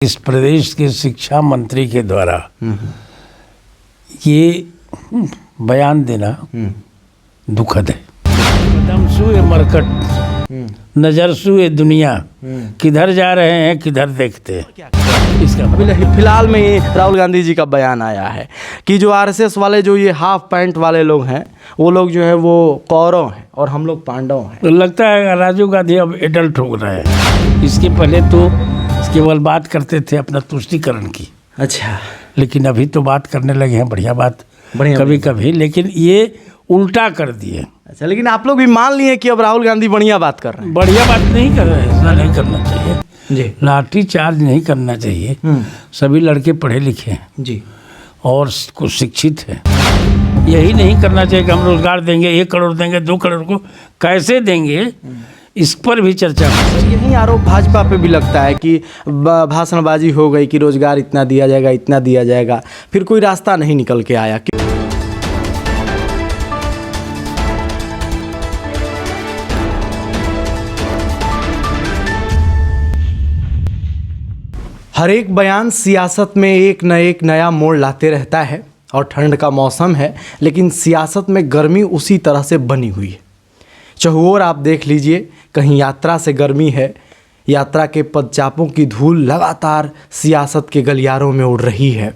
इस प्रदेश के शिक्षा मंत्री के द्वारा ये बयान देना दुखद है। कदम सुए मरकट, नजर सुए दुनिया, किधर जा रहे हैं किधर देखते हैं। इसका फिलहाल में ही राहुल गांधी जी का बयान आया है कि जो आरएसएस वाले जो ये हाफ पैंट वाले लोग हैं वो लोग जो है वो कौरव हैं और हम लोग पांडव हैं। तो लगता है राजीव गांधी अब एडल्ट हो रहे हैं। इसके पहले तो केवल बात करते थे अपना तुष्टीकरण की। अच्छा, लेकिन अभी तो बात करने लगे हैं बढ़िया बात, बढ़िया कभी कभी, लेकिन ये उल्टा कर दिए। अच्छा, लेकिन आप लोग भी मान लिए कि अब राहुल गांधी बढ़िया बात कर रहे हैं। बढ़िया बात नहीं कर रहे हैं, ऐसा नहीं करना चाहिए जी, लाठी चार्ज नहीं करना चाहिए। सभी लड़के पढ़े लिखे हैं जी और कुछ शिक्षित हैं। यही नहीं करना चाहिए कि हम रोजगार देंगे, 1 करोड़ देंगे, 2 करोड़ को कैसे देंगे, इस पर भी चर्चा हो। यही आरोप भाजपा पे भी लगता है कि भाषणबाजी हो गई कि रोजगार इतना दिया जाएगा, इतना दिया जाएगा, फिर कोई रास्ता नहीं निकल के आया। हर एक बयान सियासत में एक न एक नया मोड़ लाते रहता है और ठंड का मौसम है, लेकिन सियासत में गर्मी उसी तरह से बनी हुई है। चहुओर आप देख लीजिए, कहीं यात्रा से गर्मी है, यात्रा के पदचापों की धूल लगातार सियासत के गलियारों में उड़ रही है,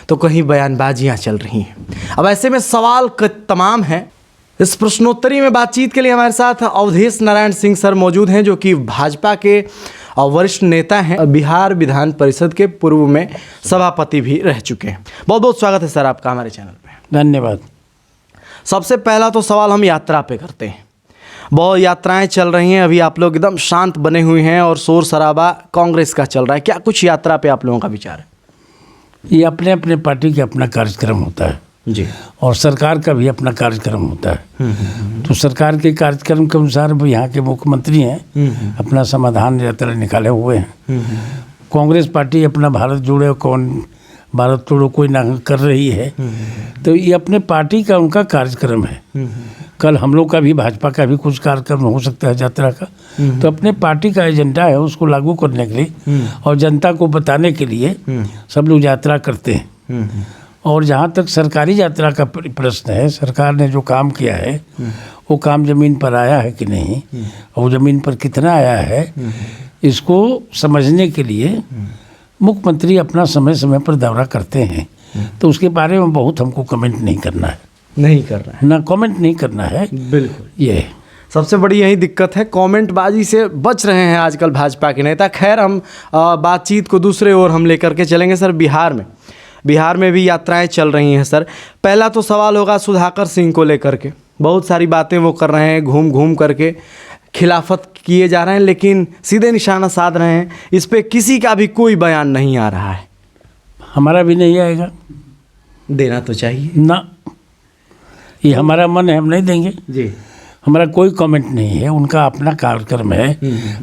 तो कहीं बयानबाजियां चल रही हैं। अब ऐसे में सवाल तमाम हैं। इस प्रश्नोत्तरी में बातचीत के लिए हमारे साथ अवधेश नारायण सिंह सर मौजूद हैं, जो कि भाजपा के वरिष्ठ नेता हैं, बिहार विधान परिषद के पूर्व में सभापति भी रह चुके हैं। बहुत बहुत स्वागत है सर आपका हमारे चैनल पे। धन्यवाद। सबसे पहला तो सवाल हम यात्रा पे करते हैं। बहुत यात्राएं चल रही हैं, अभी आप लोग एकदम शांत बने हुए हैं और शोर शराबा कांग्रेस का चल रहा है। क्या कुछ यात्रा पे आप लोगों का विचार है? ये अपने अपने पार्टी का अपना कार्यक्रम होता है जी, और सरकार का भी अपना कार्यक्रम होता है। तो सरकार के कार्यक्रम के अनुसार भी यहाँ के मुख्यमंत्री हैं, अपना समाधान यात्रा निकाले हुए हैं। कांग्रेस पार्टी अपना भारत जोड़ो कौन भारत तोड़ो कोई ना कर रही है। तो ये अपने पार्टी का उनका कार्यक्रम है। कल हम लोग का भी, भाजपा का भी कुछ कार्यक्रम हो सकता है यात्रा का। तो अपने पार्टी का एजेंडा है, उसको लागू करने के लिए और जनता को बताने के लिए सब लोग यात्रा करते हैं। और जहाँ तक सरकारी यात्रा का प्रश्न है, सरकार ने जो काम किया है वो काम ज़मीन पर आया है कि नहीं, और ज़मीन पर कितना आया है, इसको समझने के लिए मुख्यमंत्री अपना समय समय पर दौरा करते हैं। तो उसके बारे में बहुत हमको कमेंट नहीं करना है, नहीं कर रहा है ना कमेंट नहीं करना है। बिल्कुल, ये सबसे बड़ी यही दिक्कत है, कमेंटबाजी से बच रहे हैं आजकल भाजपा के नेता। खैर, हम बातचीत को दूसरे ओर हम लेकर के चलेंगे। सर, बिहार में भी यात्राएं चल रही हैं। सर, पहला तो सवाल होगा सुधाकर सिंह को लेकर के। बहुत सारी बातें वो कर रहे हैं, घूम घूम करके खिलाफत किए जा रहे हैं, लेकिन सीधे निशाना साध रहे हैं। इस पे किसी का भी कोई बयान नहीं आ रहा है। हमारा भी नहीं आएगा, देना तो चाहिए ना, ये हमारा मन है, हम नहीं देंगे जी। हमारा कोई कमेंट नहीं है, उनका अपना कार्यक्रम है।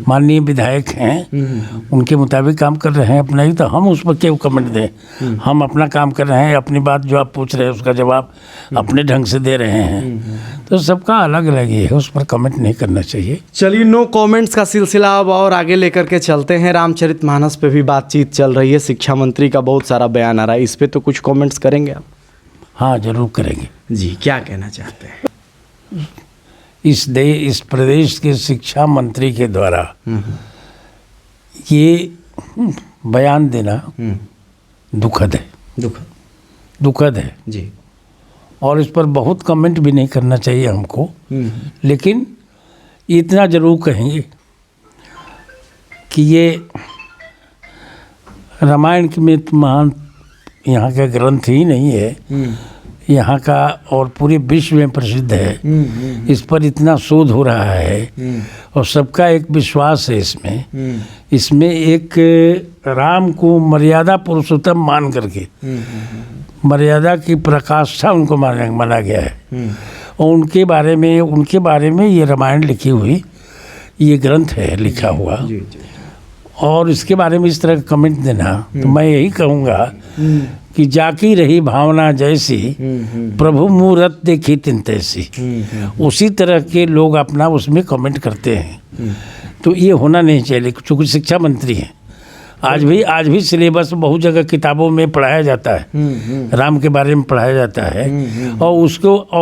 माननीय विधायक हैं, उनके मुताबिक काम कर रहे हैं अपना ही, तो हम उस पर क्यों कमेंट दें। हम अपना काम कर रहे हैं, अपनी बात जो आप पूछ रहे हैं उसका जवाब अपने ढंग से दे रहे हैं। तो सबका अलग अलग ही है, उस पर कमेंट नहीं करना चाहिए। चलिए, नो कमेंट्स का सिलसिला अब और आगे लेकर के चलते हैं। रामचरितमानस पे भी बातचीत चल रही है, शिक्षा मंत्री का बहुत सारा बयान आ रहा है, इस पर तो कुछ कमेंट्स करेंगे आप? हाँ, जरूर करेंगे जी। क्या कहना चाहते हैं? इस प्रदेश के शिक्षा मंत्री के द्वारा ये बयान देना दुखद है, दुखद है जी। और इस पर बहुत कमेंट भी नहीं करना चाहिए हमको, लेकिन इतना जरूर कहेंगे कि ये रामायण में महान यहाँ का ग्रंथ ही नहीं है, यहाँ का और पूरे विश्व में प्रसिद्ध है। इस पर इतना शोध हो रहा है और सबका एक विश्वास है इसमें एक राम को मर्यादा पुरुषोत्तम मान करके मर्यादा की प्रकाष्ठा उनको माना गया है। और उनके बारे में ये रामायण लिखी हुई ये ग्रंथ है, लिखा हुआ। और इसके बारे में इस तरह का कमेंट देना, तो मैं यही कहूँगा कि जाकी रही भावना जैसी, प्रभु मूरत देखी तिन तैसी। उसी तरह के लोग अपना उसमें कमेंट करते हैं। तो ये होना नहीं चाहिए, चूँकि शिक्षा मंत्री हैं आज भी सिलेबस बहुत जगह किताबों में पढ़ाया जाता है, राम के बारे में पढ़ाया जाता है, और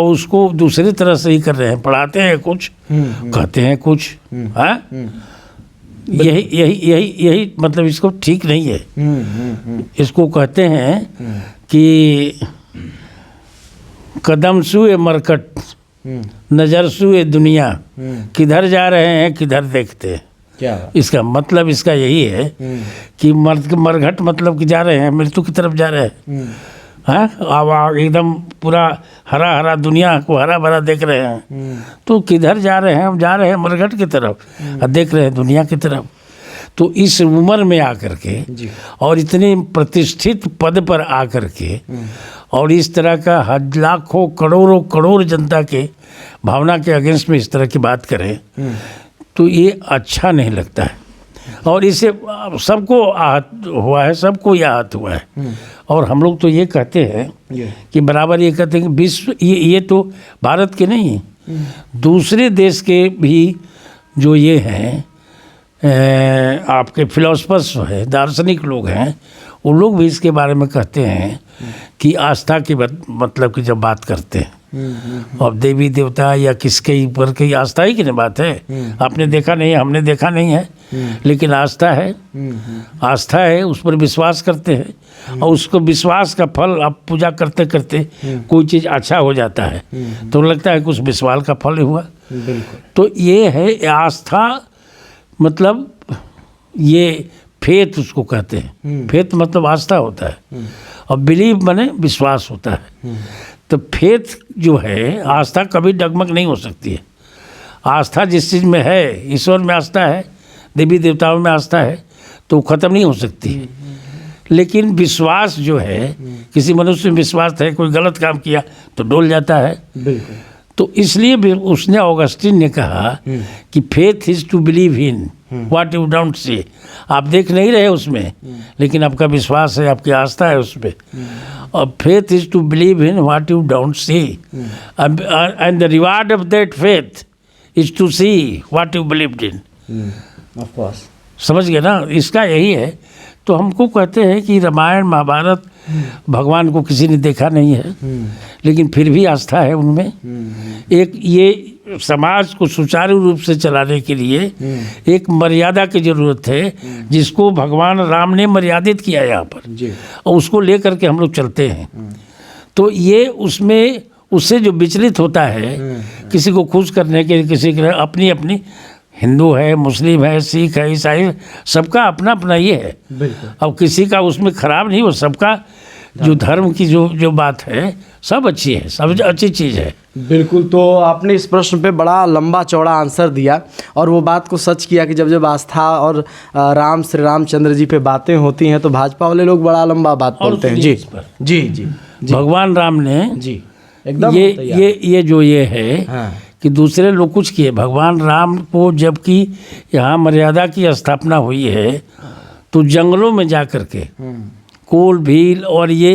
उसको दूसरी तरह से ही कर रहे हैं, पढ़ाते हैं कुछ, कहते हैं कुछ। हाँ, यही मतलब इसको ठीक नहीं है। इसको कहते हैं कि कदम सुए मरकट, नजर सुए दुनिया, किधर जा रहे हैं किधर देखते हैं। क्या इसका मतलब इसका यही है कि मरघट मतलब कि जा रहे हैं, मृत्यु की तरफ जा रहे हैं। हाँ, अब एकदम पूरा हरा हरा, दुनिया को हरा भरा देख रहे हैं, तो किधर जा रहे हैं? हम जा रहे हैं मरघट की तरफ और देख रहे हैं दुनिया की तरफ। तो इस उम्र में आकर के और इतने प्रतिष्ठित पद पर आकर के और इस तरह का लाखों करोड़ों करोड़ जनता के भावना के अगेंस्ट में इस तरह की बात करें तो ये अच्छा नहीं लगता है। और इससे सबको आहत हुआ है, सबको ये आहत हुआ है। और हम लोग तो ये कहते हैं कि बराबर ये कहते हैं कि विश्व ये तो भारत के नहीं, दूसरे देश के भी जो ये हैं आपके फिलोसफर्स है, दार्शनिक लोग हैं, वो लोग भी इसके बारे में कहते हैं कि आस्था की मतलब कि जब बात करते हैं अब देवी देवता या किसके ऊपर की आस्था ही की ना बात है। आपने देखा नहीं है, हमने देखा नहीं है, लेकिन आस्था है, आस्था है, उस पर विश्वास करते हैं और उसको विश्वास का फल आप पूजा करते करते कोई चीज़ अच्छा हो जाता है तो लगता है कि उस विश्वास का फल हुआ। तो ये है आस्था, मतलब ये फेथ उसको कहते हैं। फेथ मतलब आस्था होता है और बिलीव माने विश्वास होता है। तो फेथ जो है, आस्था कभी डगमग नहीं हो सकती है। आस्था जिस चीज़ में है, ईश्वर में आस्था है, देवी देवताओं में आस्था है, तो ख़त्म नहीं हो सकती है। लेकिन विश्वास जो है, किसी मनुष्य में विश्वास है, कोई गलत काम किया तो डोल जाता है। बिल्कुल। तो इसलिए भी उसने ऑगस्टिन ने कहा कि faith is to believe in what you don't see. आप देख नहीं रहे उसमें, लेकिन आपका विश्वास है, आपकी आस्था है उसमें। और faith is to believe in what you don't see and the reward of that faith is to see what you believed in. Of course, समझ गए ना, इसका यही है। तो हमको कहते हैं कि रामायण महाभारत भगवान को किसी ने देखा नहीं है, लेकिन फिर भी आस्था है उनमें। एक ये समाज को सुचारू रूप से चलाने के लिए एक मर्यादा की जरूरत है, जिसको भगवान राम ने मर्यादित किया यहाँ पर, और उसको लेकर के हम लोग चलते हैं। तो ये उसमें उससे जो विचलित होता है, किसी को खुश करने के, किसी के अपनी अपनी, हिंदू है, मुस्लिम है, सिख है, ईसाई, सबका अपना अपना ये है। अब किसी का उसमें खराब नहीं हो, सबका जो धर्म की जो बात है सब अच्छी है, सब अच्छी चीज़ है। बिल्कुल। तो आपने इस प्रश्न पे बड़ा लंबा चौड़ा आंसर दिया और वो बात को सच किया कि जब आस्था और राम श्री रामचंद्र जी पे बातें होती हैं तो भाजपा वाले लोग बड़ा लंबा बात बोलते हैं। जी जी जी, भगवान राम ने जी एकदम ये जो ये है हाँ। कि दूसरे लोग कुछ किए, भगवान राम को जबकि यहाँ मर्यादा की स्थापना हुई है तो जंगलों में जा कर के कोल भील और ये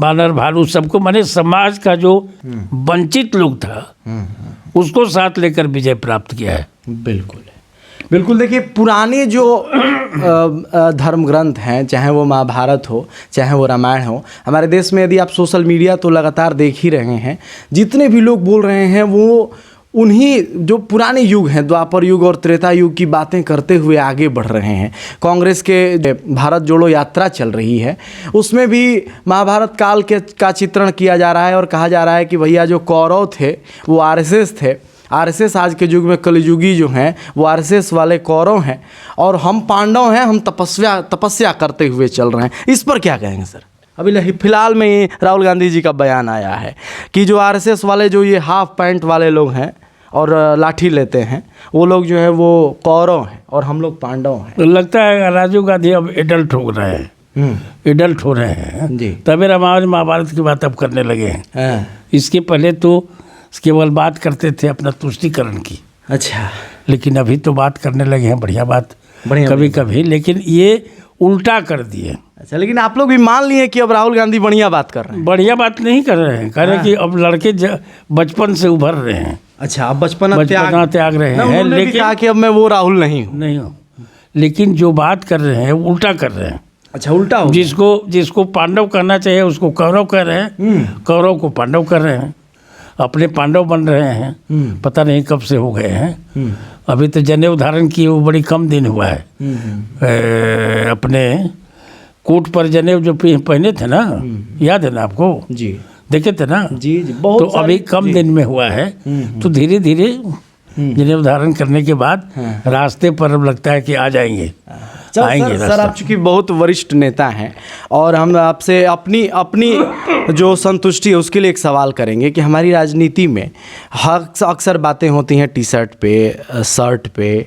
बानर भालू सबको, माने समाज का जो वंचित लोग था उसको साथ लेकर विजय प्राप्त किया है। बिल्कुल बिल्कुल। देखिए, पुराने जो धर्म ग्रंथ हैं, चाहे वो महाभारत हो चाहे वो रामायण हो, हमारे देश में यदि आप सोशल मीडिया तो लगातार देख ही रहे हैं, जितने भी लोग बोल रहे हैं वो उन्हीं जो पुराने युग हैं, द्वापर युग और त्रेता युग की बातें करते हुए आगे बढ़ रहे हैं। कांग्रेस के भारत जोड़ो यात्रा चल रही है, उसमें भी महाभारत काल का चित्रण किया जा रहा है और कहा जा रहा है कि भैया जो कौरव थे वो आरएसएस थे, आरएसएस आज के युग में कलयुगी जो हैं वो आरएसएस वाले कौरव हैं और हम पांडव हैं, हम तपस्या करते हुए चल रहे हैं। इस पर क्या कहेंगे सर? अभी फिलहाल में ही राहुल गांधी जी का बयान आया है कि जो आरएसएस वाले जो ये हाफ पैंट वाले लोग हैं और लाठी लेते हैं, वो लोग जो है वो कौरव हैं और हम लोग पांडव हैं। तो लगता है राजीव गांधी अब एडल्ट हो रहे हैं, एडल्ट हो रहे हैं जी, तभी रामायण महाभारत की बात अब करने लगे हैं। इसके पहले तो केवल बात करते थे अपना तुष्टीकरण की। अच्छा, लेकिन अभी तो बात करने लगे हैं बढ़िया बात, बढ़िया कभी कभी, लेकिन ये उल्टा कर दिए। अच्छा, लेकिन आप लोग भी मान लिए कि अब राहुल गांधी बढ़िया बात कर रहे हैं? बढ़िया बात नहीं कर रहे हैं, कह रहे हैं कि अब लड़के बचपन से उभर रहे हैं। अच्छा, अब बचपन त्याग रहे हैं, लेकिन कहा कि अब मैं वो राहुल नहीं हूँ। लेकिन जो बात कर रहे हैं वो उल्टा कर रहे हैं। अच्छा, उल्टा हो जिसको पांडव कहना चाहिए उसको कौरव कह रहे हैं, कौरव को पांडव कर रहे हैं, अपने पांडव बन रहे हैं। पता नहीं कब से हो गए हैं। अभी तो जनेऊ धारण किए वो बड़ी कम दिन हुआ है। अपने कोट पर जनेऊ जो पहने थे ना, याद है ना आपको? जी, देखे थे ना? जी जी, बहुत तो अभी कम दिन में हुआ है। तो धीरे धीरे जनेऊ धारण करने के बाद रास्ते पर अब लगता है कि आ जाएंगे। आएंगे सर, आप चूंकि बहुत वरिष्ठ नेता हैं और हम आपसे अपनी जो संतुष्टि है उसके लिए एक सवाल करेंगे कि हमारी राजनीति में अक्सर बातें होती हैं टी शर्ट पे, शर्ट पे,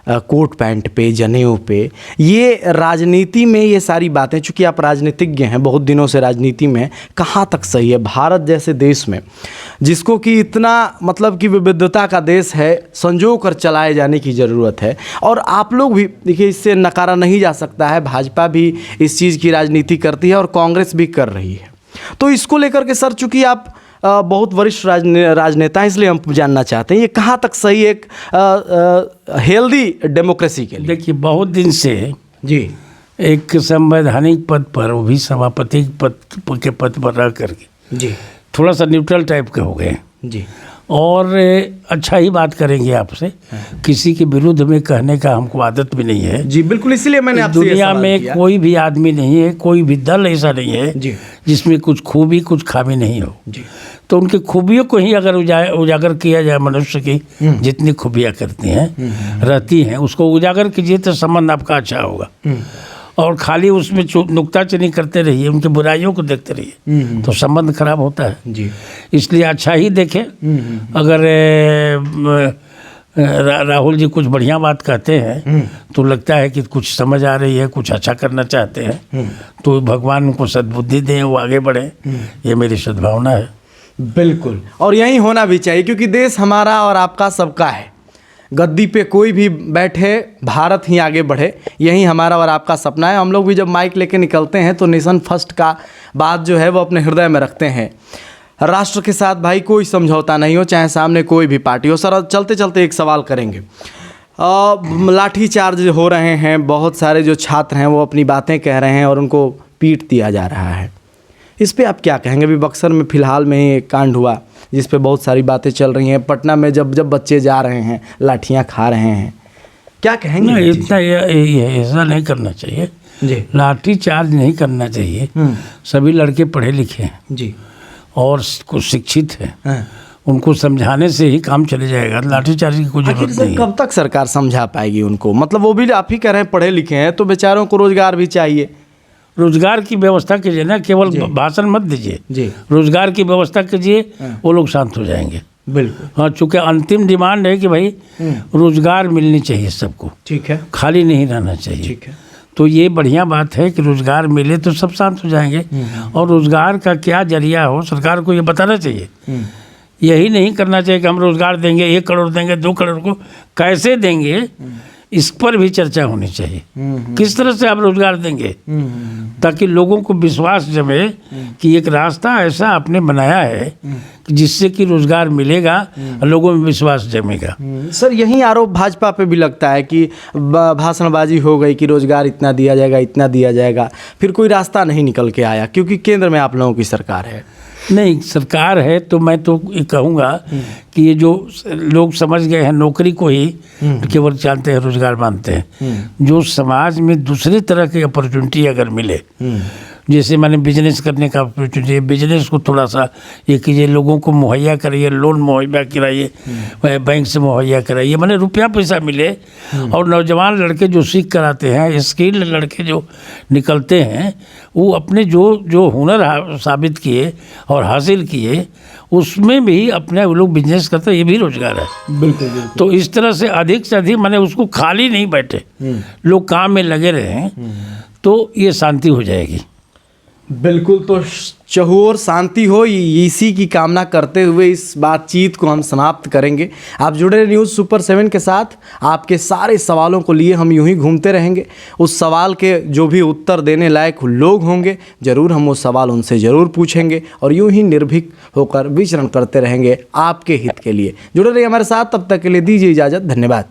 कोट पैंट पे, जनेऊ पे। ये राजनीति में ये सारी बातें, चूँकि आप राजनीतिज्ञ हैं, बहुत दिनों से राजनीति में, कहाँ तक सही है? भारत जैसे देश में जिसको कि इतना मतलब कि विविधता का देश है, संजो कर चलाए जाने की ज़रूरत है। और आप लोग भी देखिए, इससे नकारा नहीं जा सकता है, भाजपा भी इस चीज़ की राजनीति करती है और कांग्रेस भी कर रही है। तो इसको लेकर के सर, चूँकि आप बहुत वरिष्ठ राजनेता हैं, इसलिए हम जानना चाहते हैं ये कहाँ तक सही एक हेल्दी डेमोक्रेसी के लिए? देखिए, बहुत दिन से जी एक संवैधानिक पद पर, वो भी सभापति के पद पर रह करके जी थोड़ा सा न्यूट्रल टाइप के हो गए जी, और अच्छा ही बात करेंगे आपसे। किसी के विरुद्ध में कहने का हमको आदत भी नहीं है जी, बिल्कुल, इसीलिए मैंने आपसे दुनिया में कोई भी आदमी नहीं है, कोई भी दल ऐसा नहीं है जी जिसमें कुछ खूबी कुछ खामी नहीं हो जी। तो उनकी खूबियों को ही अगर उजागर किया जाए, मनुष्य की जितनी खूबियाँ करती हैं रहती हैं उसको उजागर कीजिए तो संबंध आपका अच्छा होगा। और खाली उसमें नुक्ताचीनी करते रहिए, उनकी बुराइयों को देखते रहिए तो संबंध खराब होता है जी। इसलिए अच्छा ही देखें। अगर राहुल जी कुछ बढ़िया बात कहते हैं तो लगता है कि कुछ समझ आ रही है, कुछ अच्छा करना चाहते हैं, तो भगवान उनको सद्बुद्धि दें, वो आगे बढ़े, ये मेरी सद्भावना है। बिल्कुल, और यही होना भी चाहिए, क्योंकि देश हमारा और आपका सबका है। गद्दी पे कोई भी बैठे, भारत ही आगे बढ़े, यही हमारा और आपका सपना है। हम लोग भी जब माइक लेके निकलते हैं तो नेशन फर्स्ट का बात जो है वो अपने हृदय में रखते हैं। राष्ट्र के साथ भाई कोई समझौता नहीं हो, चाहे सामने कोई भी पार्टी हो। सर, चलते चलते एक सवाल करेंगे। लाठी चार्ज हो रहे हैं, बहुत सारे जो छात्र हैं वो अपनी बातें कह रहे हैं और उनको पीट दिया जा रहा है, इस पे आप क्या कहेंगे? अभी बक्सर में फ़िलहाल में ही एक कांड हुआ जिस पे बहुत सारी बातें चल रही हैं। पटना में जब बच्चे जा रहे हैं लाठियां खा रहे हैं, क्या कहेंगे? नहीं, इतना ऐसा नहीं करना चाहिए जी। लाठी चार्ज नहीं करना चाहिए। सभी लड़के पढ़े लिखे हैं जी और कुछ शिक्षित हैं, उनको समझाने से ही काम चले जाएगा। लाठी चार्ज की कोई जरूरत नहीं है। कब तक सरकार समझा पाएगी उनको? मतलब वो भी आप ही कह रहे हैं पढ़े लिखे हैं, तो बेचारों को रोजगार भी चाहिए। रोजगार की व्यवस्था कीजिए ना, केवल भाषण मत दीजिए जी। रोजगार की व्यवस्था कीजिए, वो लोग शांत हो जाएंगे। बिल्कुल। हाँ, चूँकि अंतिम डिमांड है कि भाई रोजगार मिलनी चाहिए सबको, ठीक है, खाली नहीं रहना चाहिए। ठीक है। तो ये बढ़िया बात है कि रोजगार मिले तो सब शांत हो जाएंगे। और रोजगार का क्या जरिया हो, सरकार को ये बताना चाहिए। यही नहीं करना चाहिए कि हम रोजगार देंगे, 1 करोड़ देंगे, 2 करोड़ को कैसे देंगे, इस पर भी चर्चा होनी चाहिए। किस तरह से आप रोजगार देंगे ताकि लोगों को विश्वास जमे कि एक रास्ता ऐसा आपने बनाया है कि जिससे कि रोजगार मिलेगा, लोगों में विश्वास जमेगा। सर, यही आरोप भाजपा पे भी लगता है कि भाषणबाजी हो गई कि रोजगार इतना दिया जाएगा, इतना दिया जाएगा, फिर कोई रास्ता नहीं निकल के आया, क्योंकि केंद्र में आप लोगों की सरकार है। नहीं, सरकार है तो मैं तो ये कहूँगा कि ये जो लोग समझ गए हैं नौकरी को ही केवल जानते हैं, रोजगार मानते हैं। जो समाज में दूसरे तरह की अपॉर्चुनिटी अगर मिले, जैसे मैंने बिजनेस करने का अपॉर्चुनिटी, बिजनेस को थोड़ा सा ये कीजिए, लोगों को मुहैया कराइए, लोन मुहैया कराइए, बैंक से मुहैया कराइए, मैंने रुपया पैसा मिले। और नौजवान लड़के जो सीख कर आते हैं, स्किल्ड लड़के जो निकलते हैं, वो अपने जो हुनर साबित किए और हासिल किए, उसमें भी अपने वो लोग बिजनेस करते हैं, ये भी रोजगार है। बिल्कुल। तो इस तरह से अधिक से अधिक मैंने उसको खाली नहीं बैठे, लोग काम में लगे रहें, तो ये शांति हो जाएगी। बिल्कुल, तो चहुओर शांति हो, इसी की कामना करते हुए इस बातचीत को हम समाप्त करेंगे। आप जुड़े रहे न्यूज़ सुपर 7 के साथ। आपके सारे सवालों को लिए हम यूं ही घूमते रहेंगे। उस सवाल के जो भी उत्तर देने लायक लोग होंगे, ज़रूर हम वो सवाल उनसे ज़रूर पूछेंगे और यूं ही निर्भीक होकर विचरण करते रहेंगे आपके हित के लिए। जुड़े रहिए हमारे साथ, तब तक के लिए दीजिए इजाज़त। धन्यवाद।